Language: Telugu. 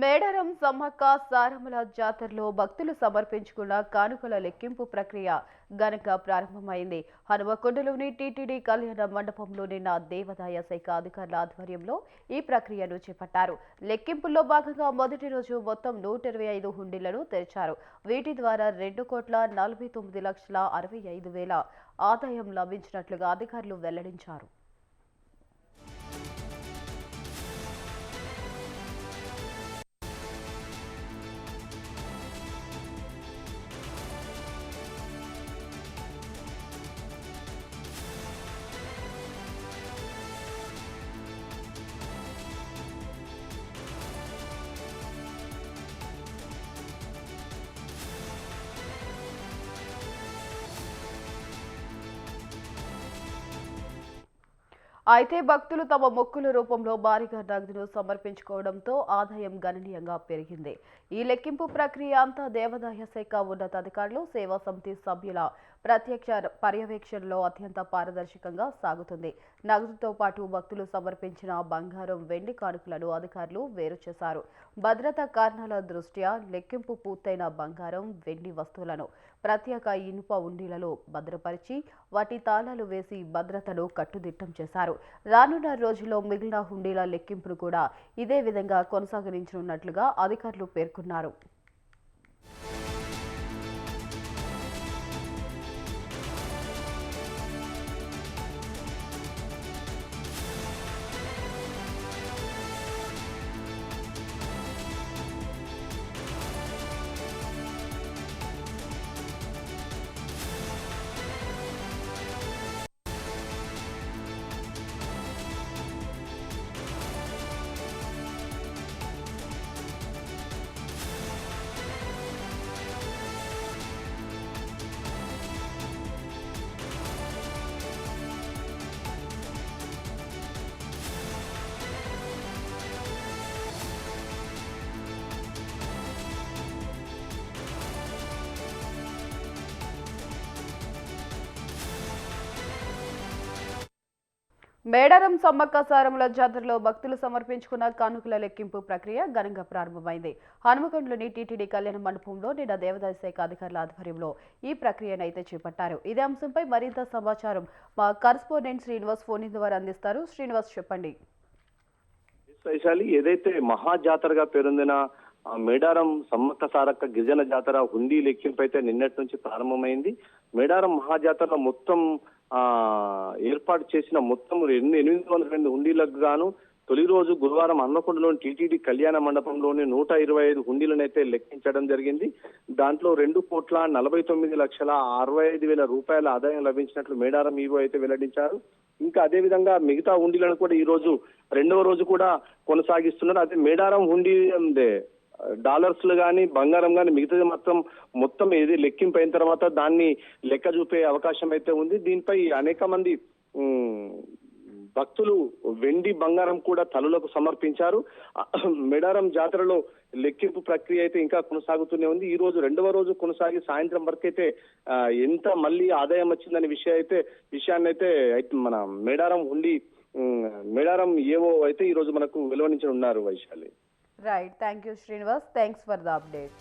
మేడారం సమ్మక్క సారమ్మల జాతరలో భక్తులు సమర్పించుకున్న కానుకల లెక్కింపు ప్రక్రియ ఘనంగా ప్రారంభమైంది. హనుమకొండలోని టీటీడీ కళ్యాణ మండపంలో నిన్న దేవాదాయ శాఖ అధికారుల ఆధ్వర్యంలో ఈ ప్రక్రియను చేపట్టారు. లెక్కింపుల్లో భాగంగా మొదటి రోజు మొత్తం 125 హుండీలను తెరిచారు. వీటి ద్వారా 2,49,65,000 ఆదాయం లభించినట్లుగా అధికారులు వెల్లడించారు. అయితే భక్తులు తమ మొక్కుల రూపంలో భారీగా నగదును సమర్పించుకోవడంతో ఆదాయం గణనీయంగా పెరిగింది. ఈ లెక్కింపు ప్రక్రియ అంతా దేవాదాయ శాఖ ఉన్నతాధికారులు, సేవా సమితి సభ్యుల ప్రత్యక్ష పర్యవేక్షణలో అత్యంత పారదర్శకంగా సాగుతుంది. నగదుతో పాటు భక్తులు సమర్పించిన బంగారం, వెండి కానుకలను అధికారులు వేరు చేశారు. భద్రతా కారణాల దృష్ట్యా లెక్కింపు పూర్తయిన బంగారం, వెండి వస్తువులను ప్రత్యేక ఇనుప ఉండీలలో భద్రపరిచి వాటి తాళాలు వేసి భద్రతను కట్టుదిట్టం చేశారు. రానున్న రోజుల్లో మిగిలిన హుండీల లెక్కింపును కూడా ఇదే విధంగా కొనసాగించనున్నట్లుగా అధికారులు పేర్కొన్నారు. మేడారం సమ్మక్క సారమ్మల జాతరలో భక్తులు సమర్పించుకున్న కానుకల లెక్కింపు ప్రక్రియ ఘనంగా ప్రారంభమైంది. హనుమకొండలోని టీటీడీ కళ్యాణ మండపంలో నిన్న దేవాదాయ శాఖ అధికారుల ఆధ్వర్యంలో ఈ ప్రక్రియను అయితే చేపట్టారు. ఇదే అంశంపై మరింత సమాచారం మా కరెస్పాండెంట్ శ్రీనివాస్ ఫోన్ ద్వారా అందిస్తారు. శ్రీనివాస్, చెప్పండి. వైశాలి, ఏదైతే మహా జాతరగా పేరొందిన మేడారం సమ్మక్క సారక్క గిరిజన జాతర హుండీ లెక్కింపు అయితే నిన్నటి నుంచి ప్రారంభమైంది. మేడారం మహాజాతరలో మొత్తం ఏర్పాటు చేసిన మొత్తం 802 హుండీలకు గాను తొలి రోజు గురువారం హన్మకొండలోని టీటీడీ కళ్యాణ మండపంలోని 125 హుండీలను అయితే లెక్కించడం జరిగింది. దాంట్లో 2,49,65,000 రూపాయల ఆదాయం లభించినట్లు మేడారం ఈవో అయితే వెల్లడించారు. ఇంకా అదే విధంగా మిగతా హుండీలను కూడా ఈ రోజు రెండవ రోజు కూడా కొనసాగిస్తున్నారు. అదే మేడారం హుండీ డాలర్స్ కానీ బంగారం కానీ మిగతాది మొత్తం ఏది లెక్కింపు అయిన తర్వాత దాన్ని లెక్క చూపే అవకాశం అయితే ఉంది. దీనిపై అనేక మంది భక్తులు వెండి, బంగారం కూడా తల్లులకు సమర్పించారు. మేడారం జాతరలో లెక్కింపు ప్రక్రియ అయితే ఇంకా కొనసాగుతూనే ఉంది. ఈ రోజు రెండవ రోజు కొనసాగి సాయంత్రం వరకు అయితే ఎంత మళ్ళీ ఆదాయం వచ్చిందనే విషయాన్ని అయితే మన మేడారం ఏవో అయితే ఈ రోజు మనకు వెలువరించనున్నారు. Vaishali. Right. Thank you, Srinivas. Thanks for the update.